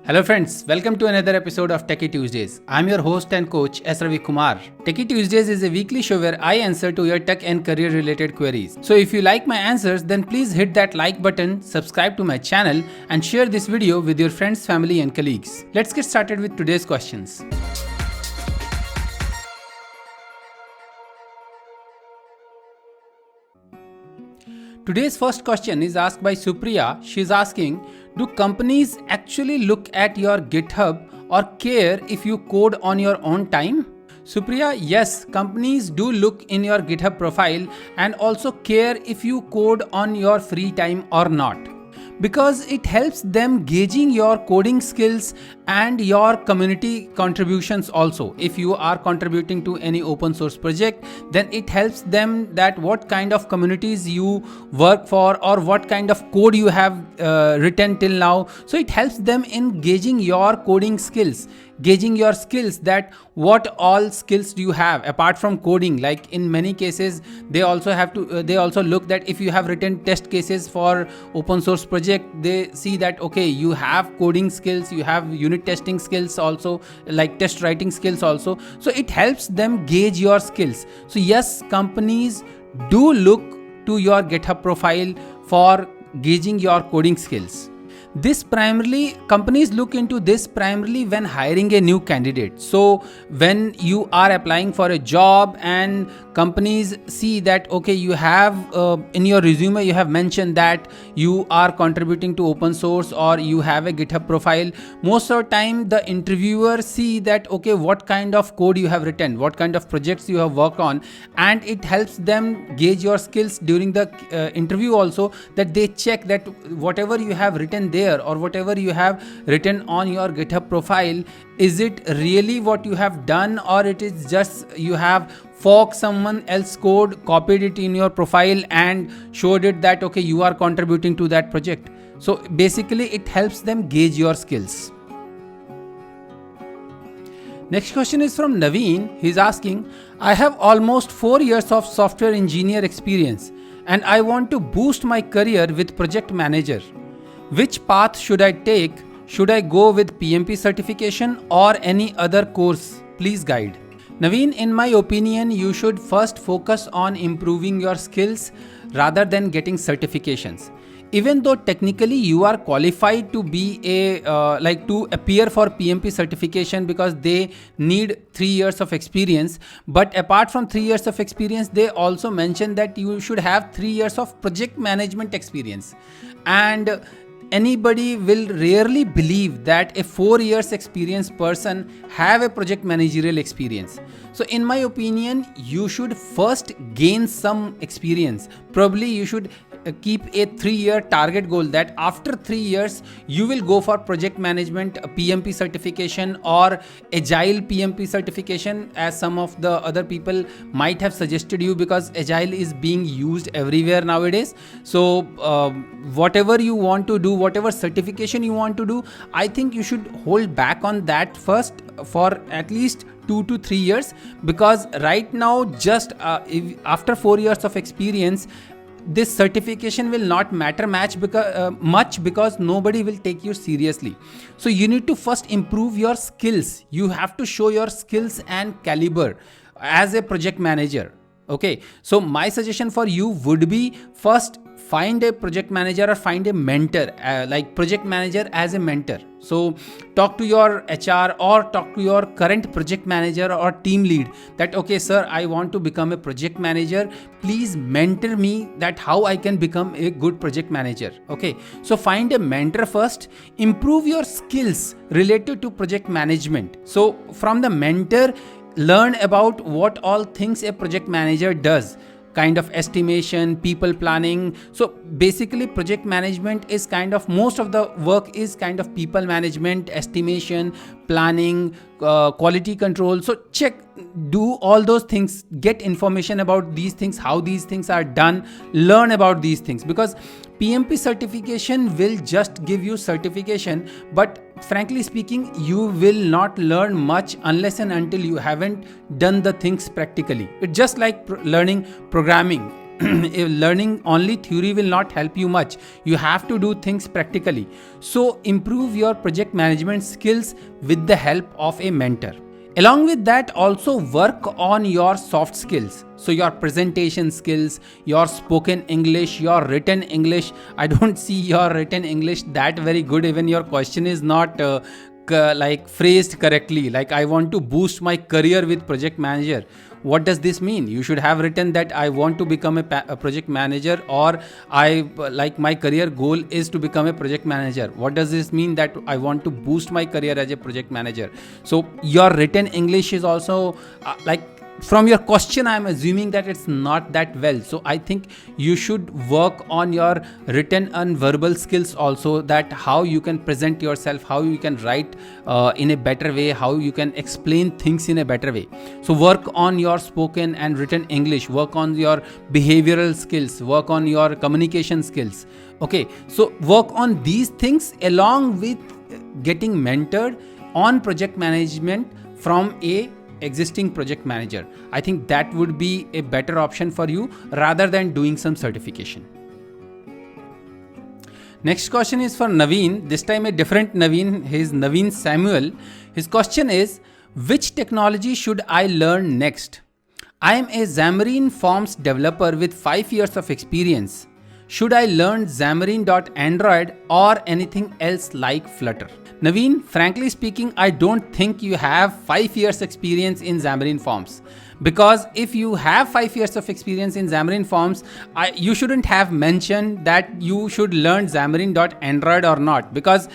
Hello friends, welcome to another episode of Techie Tuesdays. I'm your host and coach S. Ravi Kumar. Techie Tuesdays is a weekly show where I answer to your tech and career related queries. So if you like my answers, then please hit that like button, subscribe to my channel and share this video with your friends, family and colleagues. Let's get started with today's questions. Today's first question is asked by Supriya. She's asking, do companies actually look at your GitHub or care if you code on your own time? Supriya, yes, companies do look in your GitHub profile and also care if you code on your free time or not, because it helps them gauging your coding skills and your community contributions also. If you are contributing to any open source project, then it helps them that what kind of communities you work for or what kind of code you have written till now. So it helps them in gauging your coding skills, gauging your skills, that what all skills do you have apart from coding. Like in many cases they also have to they also look that if you have written test cases for open source project, they see that okay, you have coding skills, you have unit testing skills also, like test writing skills also. So it helps them gauge your skills. So yes, companies do look to your GitHub profile for gauging your coding skills. Companies look into this primarily when hiring a new candidate. So when you are applying for a job and companies see that okay, you have in your resume you have mentioned that you are contributing to open source or you have a GitHub profile, most of the time the interviewer see that okay, what kind of code you have written, what kind of projects you have worked on, and it helps them gauge your skills during the interview also, that they check that whatever you have written there or whatever you have written on your GitHub profile, is it really what you have done, or it is just you have forked someone else code, copied it in your profile and showed it that okay, you are contributing to that project. So basically it helps them gauge your skills. Next question is from Naveen. He's asking, I have almost 4 years of software engineer experience and I want to boost my career with project manager. Which path should I take? Should I go with PMP certification or any other course? Please guide. Naveen, in my opinion, you should first focus on improving your skills rather than getting certifications. Even though technically you are qualified to be to appear for PMP certification because they need 3 years of experience, but apart from 3 years of experience, they also mention that you should have 3 years of project management experience. And anybody will rarely believe that a 4 years experienced person have a project managerial experience. So in my opinion, you should first gain some experience. Probably you should keep a 3-year target goal, that after 3 years you will go for project management PMP certification or agile PMP certification, as some of the other people might have suggested you, because agile is being used everywhere nowadays. So whatever you want to do, whatever certification you want to do, I think you should hold back on that first for at least 2 to 3 years, because right now just after 4 years of experience, this certification will not matter much because nobody will take you seriously. So you need to first improve your skills. You have to show your skills and caliber as a project manager. Okay, so my suggestion for you would be, first find a project manager or find a mentor, like project manager as a mentor. So talk to your HR or talk to your current project manager or team lead that okay sir, I want to become a project manager, please mentor me that how I can become a good project manager. Okay, so find a mentor first, improve your skills related to project management. So from the mentor, learn about what all things a project manager does, kind of estimation, people planning. So basically project management is kind of, most of the work is kind of people management, estimation, planning, quality control. So do all those things, get information about these things, how these things are done, learn about these things, because PMP certification will just give you certification, but frankly speaking, you will not learn much unless and until you haven't done the things practically. It's just like learning programming. learning only theory will not help you much. You have to do things practically. So improve your project management skills with the help of a mentor. Along with that, also work on your soft skills. So your presentation skills, your spoken English, your written English. I don't see your written English that very good. Even your question is not like phrased correctly. Like, I want to boost my career with project manager. What does this mean? You should have written that I want to become a project manager, or I like my career goal is to become a project manager. What does this mean? That I want to boost my career as a project manager. So your written English is also like, from your question I'm assuming that it's not that well. So I think you should work on your written and verbal skills also, that how you can present yourself, how you can write in a better way, how you can explain things in a better way. So work on your spoken and written English, work on your behavioral skills, work on your communication skills. Okay, so work on these things along with getting mentored on project management from a existing project manager. I think that would be a better option for you rather than doing some certification. Next question is for Naveen. This time a different Naveen. His Naveen Samuel. His question is, which technology should I learn next? I am a Xamarin Forms developer with 5 years of experience. Should I learn Xamarin.Android or anything else like Flutter? Naveen, frankly speaking, I don't think you have 5 years experience in Xamarin Forms. Because if you have 5 years of experience in Xamarin Forms, you shouldn't have mentioned that you should learn Xamarin.Android or not. Because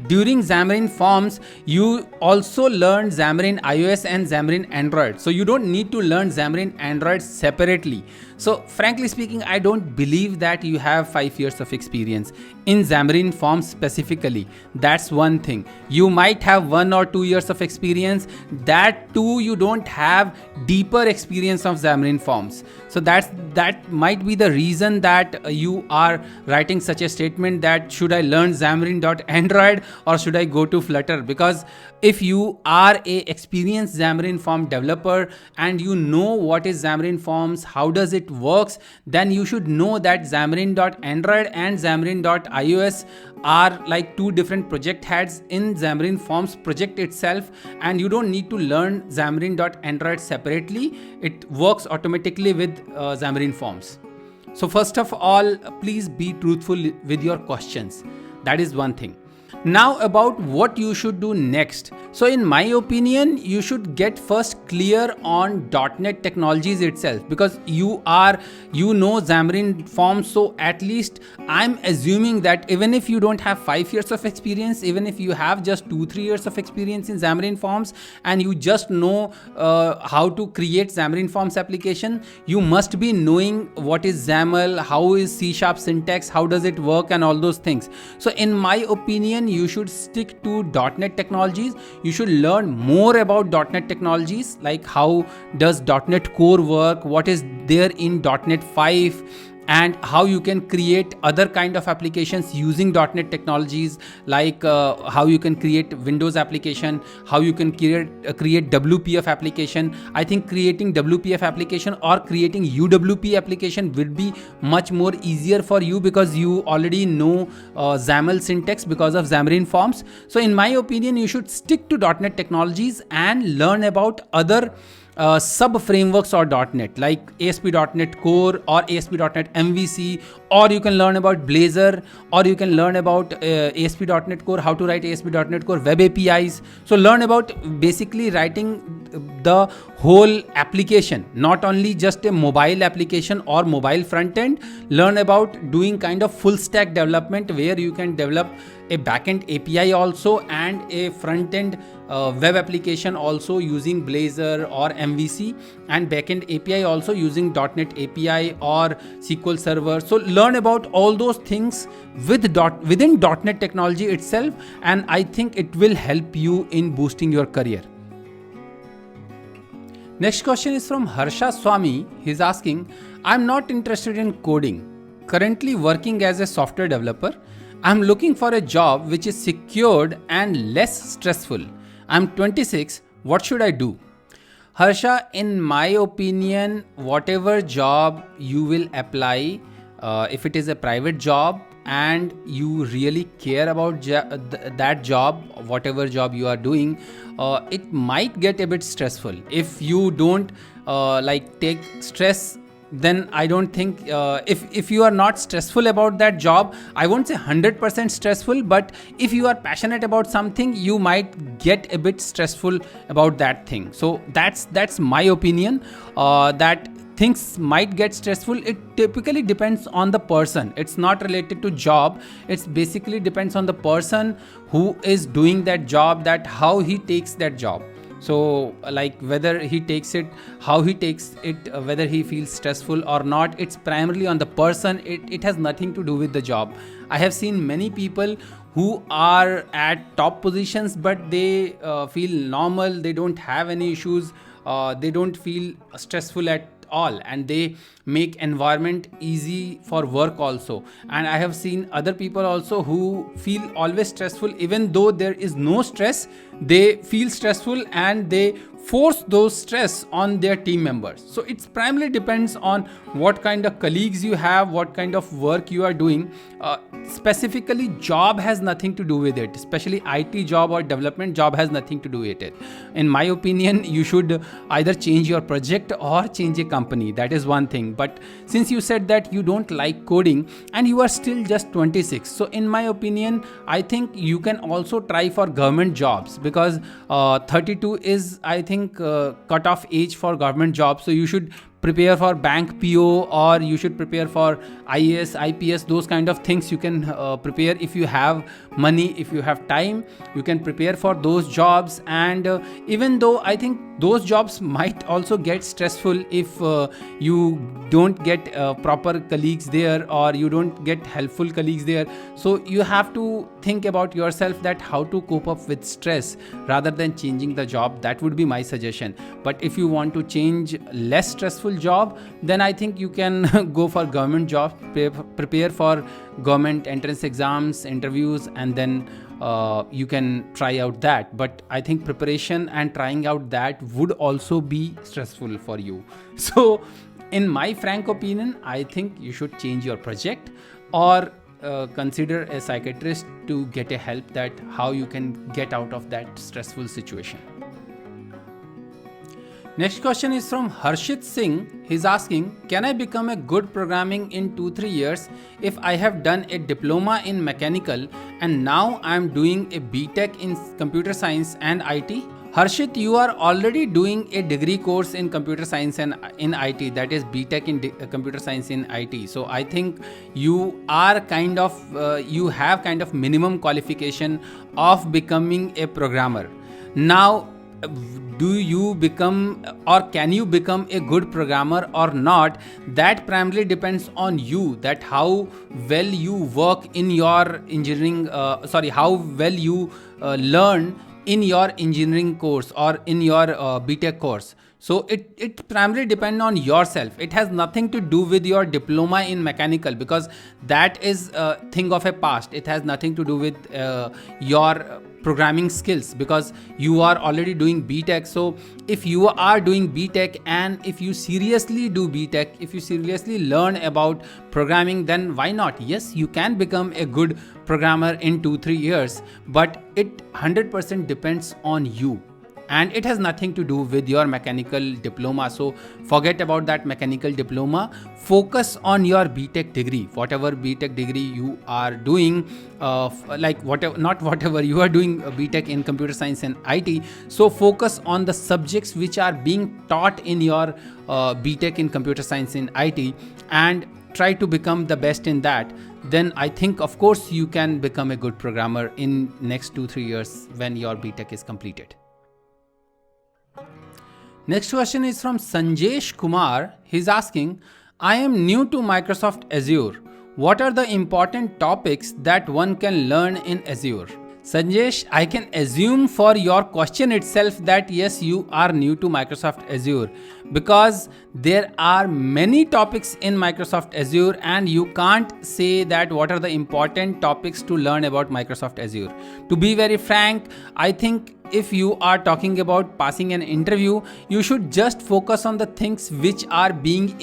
during Xamarin Forms, you also learn Xamarin iOS and Xamarin Android. So you don't need to learn Xamarin Android separately. So frankly speaking, I don't believe that you have 5 years of experience in Xamarin Forms specifically. That's one thing. You might have 1 or 2 years of experience. That too, you don't have deeper experience of Xamarin Forms. So that might be the reason that you are writing such a statement that should I learn Xamarin.Android or should I go to Flutter? Because if you are a experienced Xamarin Form developer and you know what is Xamarin Forms, how does it works, then you should know that Xamarin.Android and Xamarin.iOS are like two different project heads in Xamarin Forms project itself, and you don't need to learn Xamarin.Android separately. It works automatically with Xamarin Forms. So first of all, please be truthful with your questions. That is one thing. Now about what you should do next. So in my opinion, you should get first clear on .NET technologies itself, because you know Xamarin Forms. So at least I'm assuming that even if you don't have 5 years of experience, even if you have just 2-3 years of experience in Xamarin Forms and you just know how to create Xamarin Forms application, you must be knowing what is XAML, how is C# syntax, how does it work, and all those things. So in my opinion, you should stick to .NET technologies. You should learn more about .NET technologies, like how does .NET Core work, what is there in .NET 5, and how you can create other kind of applications using .NET technologies, like how you can create Windows application, how you can create WPF application. I think creating WPF application or creating UWP application will be much more easier for you, because you already know XAML syntax because of Xamarin Forms. So in my opinion, you should stick to .NET technologies and learn about other sub frameworks or .NET, like ASP.NET Core or ASP.NET MVC, or you can learn about Blazor, or you can learn about ASP.NET Core, how to write ASP.NET Core web APIs. So learn about basically writing the whole application, not only just a mobile application or mobile front end. Learn about doing kind of full stack development, where you can develop a backend API also and a front end web application also using Blazor or MVC, and backend API also using .NET API or SQL Server. So learn about all those things within .NET technology itself, and I think it will help you in boosting your career. Next question is from Harsha Swami. He's asking, I'm not interested in coding. Currently working as a software developer. I'm looking for a job which is secured and less stressful. I'm 26. What should I do? Harsha, in my opinion, whatever job you will apply, if it is a private job and you really care about that job, whatever job you are doing, it might get a bit stressful. If you don't like take stress, then I don't think if you are not stressful about that job, I won't say 100% stressful, but if you are passionate about something, you might get a bit stressful about that thing. So that's my opinion, that things might get stressful. It typically depends on the person. It's not related to job. It's basically depends on the person who is doing that job, that how he takes that job. So like whether he takes it, how he takes it, whether he feels stressful or not, it's primarily on the person. It has nothing to do with the job. I have seen many people who are at top positions, but they feel normal, they don't have any issues, they don't feel stressful at all, and they make environment easy for work also. And I have seen other people also who feel always stressful, even though there is no stress, they feel stressful and they force those stress on their team members. So it's primarily depends on what kind of colleagues you have, what kind of work you are doing. Specifically job has nothing to do with it, especially IT job or development job has nothing to do with it. In my opinion, you should either change your project or change a company. That is one thing. But since you said that you don't like coding and you are still just 26, so in my opinion, I think you can also try for government jobs, because 32 is, I think, cutoff age for government jobs. So you should prepare for bank PO, or you should prepare for IAS, IPS, those kind of things you can prepare. If you have money, if you have time, you can prepare for those jobs. And even though I think those jobs might also get stressful if you don't get proper colleagues there, or you don't get helpful colleagues there. So you have to think about yourself, that how to cope up with stress rather than changing the job. That would be my suggestion. But if you want to change less stressful job, then I think you can go for government jobs, prepare for government entrance exams, interviews, and then you can try out that. But I think preparation and trying out that would also be stressful for you. So in my frank opinion, I think you should change your project, or consider a psychiatrist to get a help, that how you can get out of that stressful situation. Next question is from Harshit Singh. He's asking, can I become a good programming in 2-3 years if I have done a diploma in mechanical and now I'm doing a BTech in computer science and IT? Harshit, you are already doing a degree course in computer science and in IT, that is BTech in computer science in IT. So I think you are kind of, you have kind of minimum qualification of becoming a programmer. Now, do you become, or can you become a good programmer or not? That primarily depends on you, that how well you work in your engineering, how well you learn in your engineering course or in your BTech course. So it primarily depends on yourself. It has nothing to do with your diploma in mechanical, because that is a thing of a past. It has nothing to do with your programming skills, because you are already doing BTech. So if you are doing BTech, and if you seriously do BTech, if you seriously learn about programming, then why not? Yes, you can become a good programmer in 2-3 years, but it 100% depends on you. And it has nothing to do with your mechanical diploma. So forget about that mechanical diploma. Focus on your BTech degree, whatever BTech degree you are doing, whatever you are doing BTech in computer science and IT. So focus on the subjects which are being taught in your BTech in computer science and IT, and try to become the best in that. Then I think, of course, you can become a good programmer in next 2-3 years when your BTech is completed. Next question is from Sanjesh Kumar. He's asking, I am new to Microsoft Azure. What are the important topics that one can learn in Azure? Sanjesh, I can assume for your question itself that yes, you are new to Microsoft Azure, because there are many topics in Microsoft Azure and you can't say that what are the important topics to learn about Microsoft Azure. To be very frank, I think if you are talking about passing an interview, you should just focus on the things which are being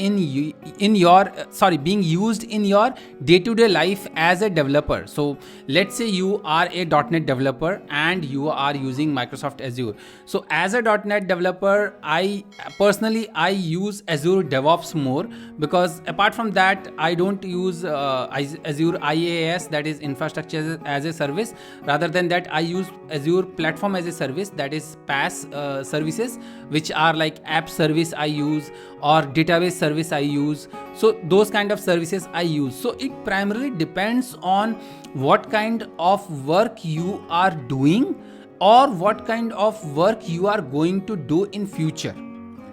being used in your day-to-day life as a developer. So let's say you are a .NET developer and you are using Microsoft Azure. So as a .NET developer, I personally use Azure DevOps more, because apart from that I don't use Azure IaaS, that is infrastructure as a service. Rather than that, I use Azure platform as a service, that is PaaS services, which are like app service I use or database service I use. So those kind of services I use. So it primarily depends on what kind of work you are doing or what kind of work you are going to do in future.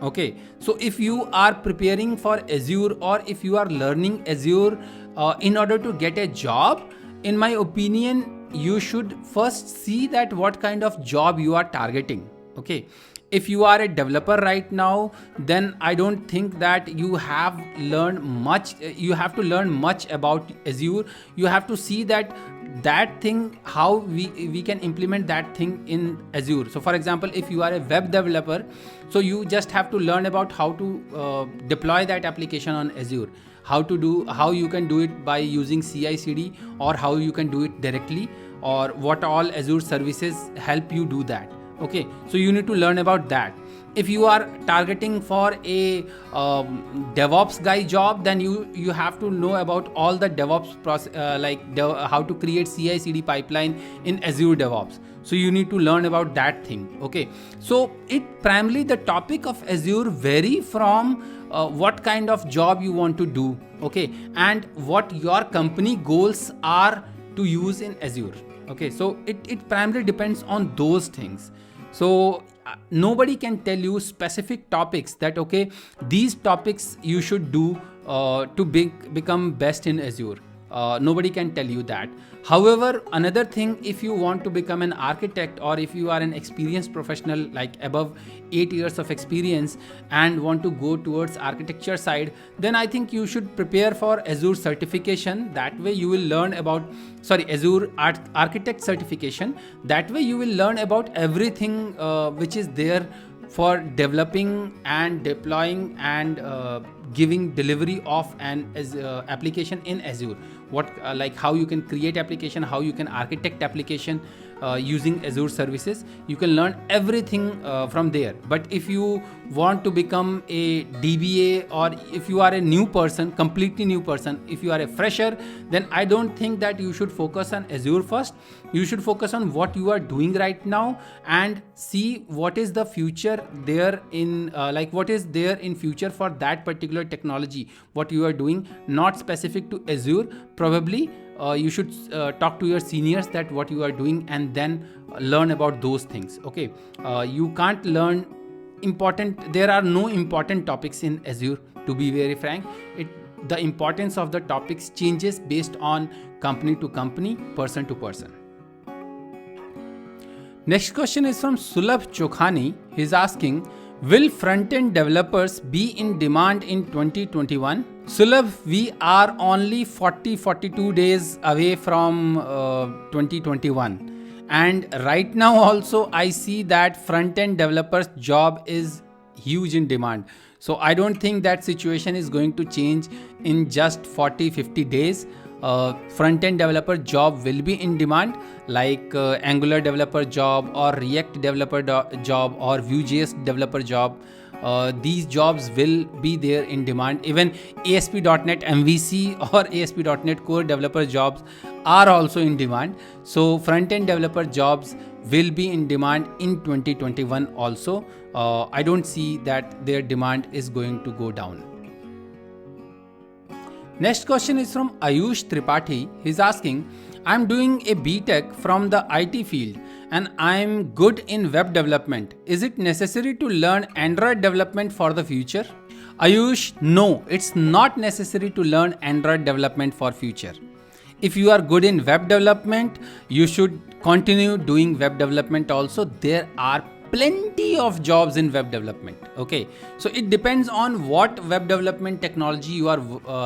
Okay, so if you are preparing for Azure or if you are learning Azure in order to get a job, in my opinion, you should first see that what kind of job you are targeting. Okay, if you are a developer right now, then I don't think that you have learned much. You have to learn much about Azure. You have to see that thing, how we can implement that thing in Azure. So for example, if you are a web developer, so you just have to learn about how to deploy that application on Azure, how you can do it by using CI/CD, or how you can do it directly, or what all Azure services help you do that. Okay, so you need to learn about that. If you are targeting for a DevOps guy job, then you have to know about all the DevOps process, how to create CI/CD pipeline in Azure DevOps. So you need to learn about that thing. Okay, so it primarily, the topic of Azure vary from what kind of job you want to do. Okay, and what your company goals are to use in Azure. Okay, so it primarily depends on those things. So nobody can tell you specific topics that okay, these topics you should do to become best in Azure. Nobody can tell you that. However, another thing, if you want to become an architect, or if you are an experienced professional like above 8 years of experience and want to go towards architecture side, then I think you should prepare for Azure certification. That way you will learn about Azure architect certification. That way you will learn about everything which is there for developing and deploying and giving delivery of an application in Azure. What like how you can create application, how you can architect application using Azure services. You can learn everything from there. But if you want to become a DBA, or if you are a new person, completely new person, if you are a fresher, then I don't think that you should focus on Azure first. You should focus on what you are doing right now and see what is the future there in what is there in future for that particular technology, what you are doing, not specific to Azure. Probably you should talk to your seniors that what you are doing, and then learn about those things. Okay, you can't learn there are no important topics in Azure, to be very frank. The importance of the topics changes based on company to company, person to person. Next question is from Sulabh Chokhani. He's asking, will front-end developers be in demand in 2021? Sulabh, we are only 42 days away from 2021. And right now also I see that front-end developers job is huge in demand. So I don't think that situation is going to change in just 40-50 days. Front-end developer job will be in demand, like Angular developer job or React developer job or Vue.js developer job. These jobs will be there in demand. Even ASP.NET MVC or ASP.NET Core developer jobs are also in demand. So front-end developer jobs will be in demand in 2021 also. I don't see that their demand is going to go down. Next question is from Ayush Tripathi. He's asking, I'm doing a BTech from the IT field and I'm good in web development. Is it necessary to learn Android development for the future? Ayush, no, it's not necessary to learn Android development for future. If you are good in web development, you should continue doing web development also. There are plenty of jobs in web development. Okay, so it depends on what web development technology you are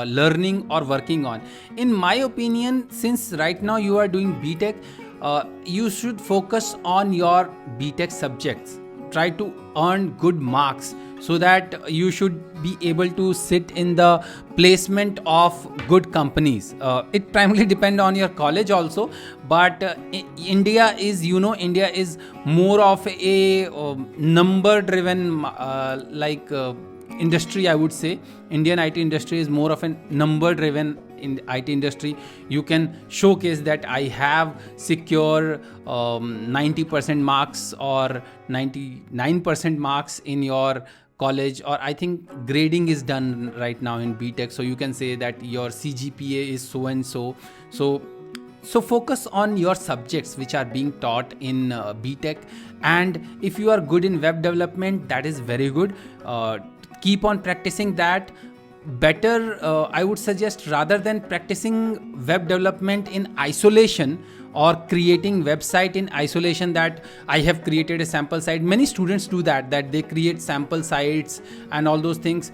learning or working on. In my opinion, since right now you are doing BTech, you should focus on your BTech subjects. Try to earn good marks so that you should be able to sit in the placement of good companies. It primarily depend on your college also, but India is, India is more of a number driven industry. I would say Indian IT industry is more of a number driven in the IT industry. You can showcase that I have secure 90% marks or 99% marks in your college, or I think grading is done right now in BTech, so you can say that your CGPA is so and so. So focus on your subjects which are being taught in BTech, and if you are good in web development, that is very good. Keep on practicing that. Better, I would suggest, rather than practicing web development in isolation or creating website in isolation, that I have created a sample site. Many students do that they create sample sites and all those things.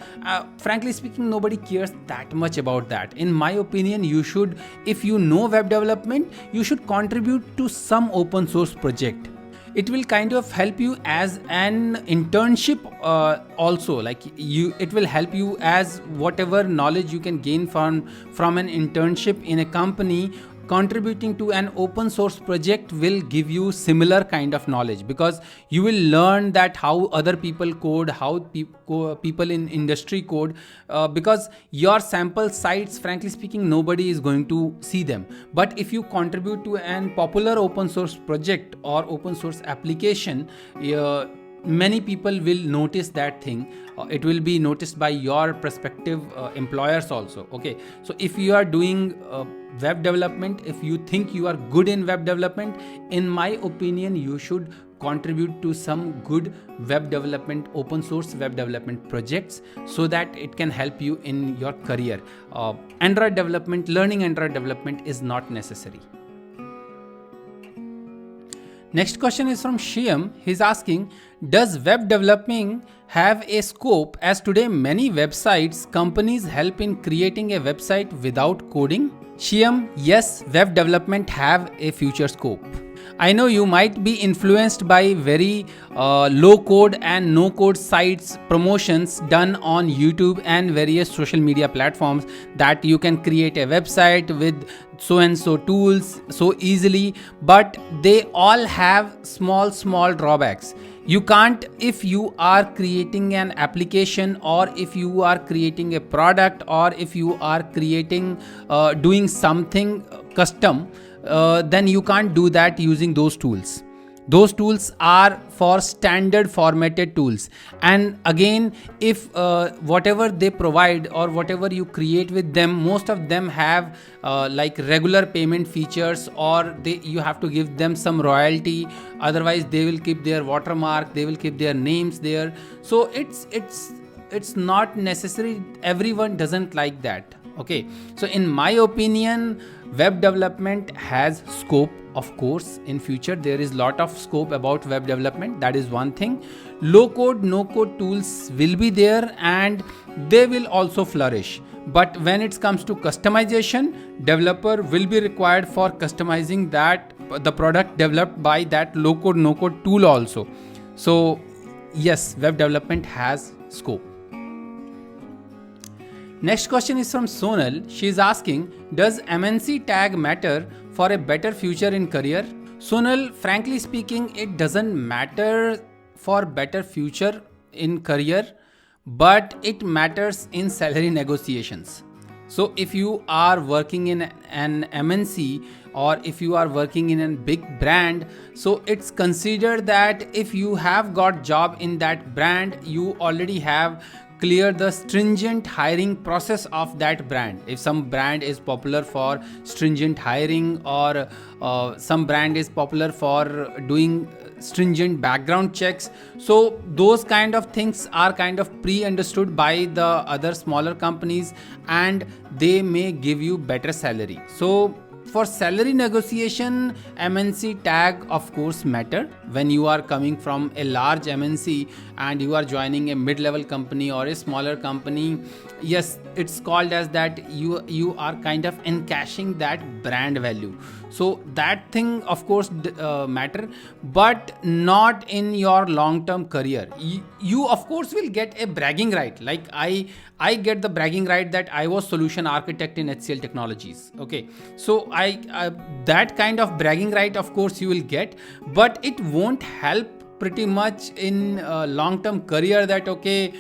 Frankly speaking, nobody cares that much about that. In my opinion, you should, if you know web development, you should contribute to some open source project. It will kind of help you as an internship also. It will help you as whatever knowledge you can gain from an internship in a company. Contributing to an open source project will give you similar kind of knowledge, because you will learn that how other people code, how people in industry code, because your sample sites, frankly speaking, nobody is going to see them. But if you contribute to an popular open source project or open source application, many people will notice that thing. It will be noticed by your prospective employers also. Okay, so if you are doing web development, if you think you are good in web development, in my opinion, you should contribute to some good web development, open source web development projects, so that it can help you in your career. Android development, learning Android development is not necessary. Next question is from Shyam. He's asking, does web developing have a scope, as today many websites companies help in creating a website without coding? Shyam, yes, web development have a future scope. I know you might be influenced by very low code and no code sites promotions done on YouTube and various social media platforms, that you can create a website with so and so tools so easily, but they all have small drawbacks. You can't, if you are creating an application, or if you are creating a product, or if you are creating doing something custom, then you can't do that using those tools. Those tools are for standard formatted tools. And again, if whatever they provide or whatever you create with them, most of them have like regular payment features, or you have to give them some royalty. Otherwise, they will keep their watermark, they will keep their names there. So it's not necessary. Everyone doesn't like that. Okay, so in my opinion, web development has scope. Of course, in future there is lot of scope about web development. That is one thing. Low code, no code tools will be there, and they will also flourish. But when it comes to customization, developer will be required for customizing that the product developed by that low code, no code tool also. So yes, web development has scope. Next question is from Sonal. She is asking, does MNC tag matter for a better future in career? Sonal, frankly speaking, it doesn't matter for better future in career, but it matters in salary negotiations. So if you are working in an MNC, or if you are working in a big brand, so it's considered that if you have got job in that brand, you already have clear the stringent hiring process of that brand. If some brand is popular for stringent hiring, or some brand is popular for doing stringent background checks, so those kind of things are kind of pre-understood by the other smaller companies, and they may give you better salary. So for salary negotiation, MNC tag of course matter. When you are coming from a large MNC and you are joining a mid-level company or a smaller company, yes, it's called as that you are kind of encashing that brand value. So that thing of course matter, but not in your long term career. You of course will get a bragging right. Like I get the bragging right that I was solution architect in HCL Technologies. Okay, so I that kind of bragging right of course you will get, but it won't help pretty much in long-term career. That okay,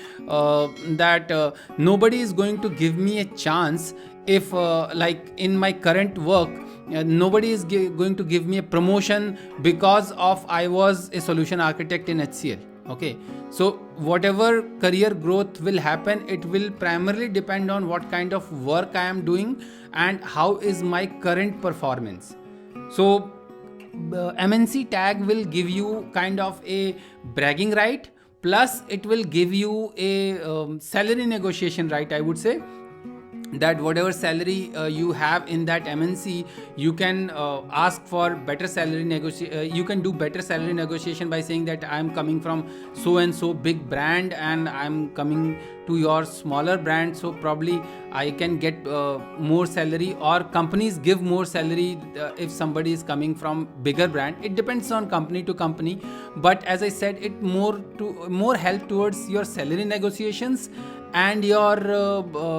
nobody is going to give me a chance if like in my current work nobody is going to give me a promotion because of I was a solution architect in HCL. Okay, so whatever career growth will happen, it will primarily depend on what kind of work I am doing and how is my current performance. So MNC tag will give you kind of a bragging right, plus it will give you a salary negotiation right, I would say. That whatever salary you have in that MNC, you can ask for better salary you can do better salary negotiation by saying that I am coming from so and so big brand and I am coming to your smaller brand, so probably I can get more salary, or companies give more salary if somebody is coming from bigger brand. It depends on company to company, but as I said, it more help towards your salary negotiations and your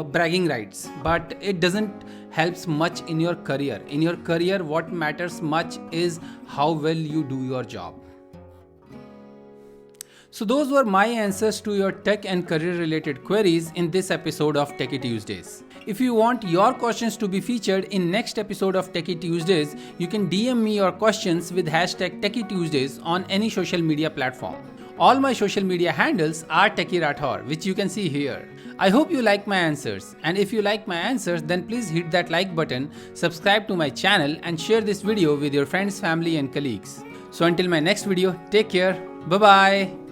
bragging rights, but it doesn't helps much in your career. In your career, what matters much is how well you do your job. So those were my answers to your tech and career related queries in this episode of Techie Tuesdays. If you want your questions to be featured in next episode of Techie Tuesdays, you can DM me your questions with hashtag Techie Tuesdays on any social media platform. All my social media handles are Techie Rathor, which you can see here. I hope you like my answers, and if you like my answers, then please hit that like button, subscribe to my channel and share this video with your friends, family and colleagues. So until my next video, take care, bye bye.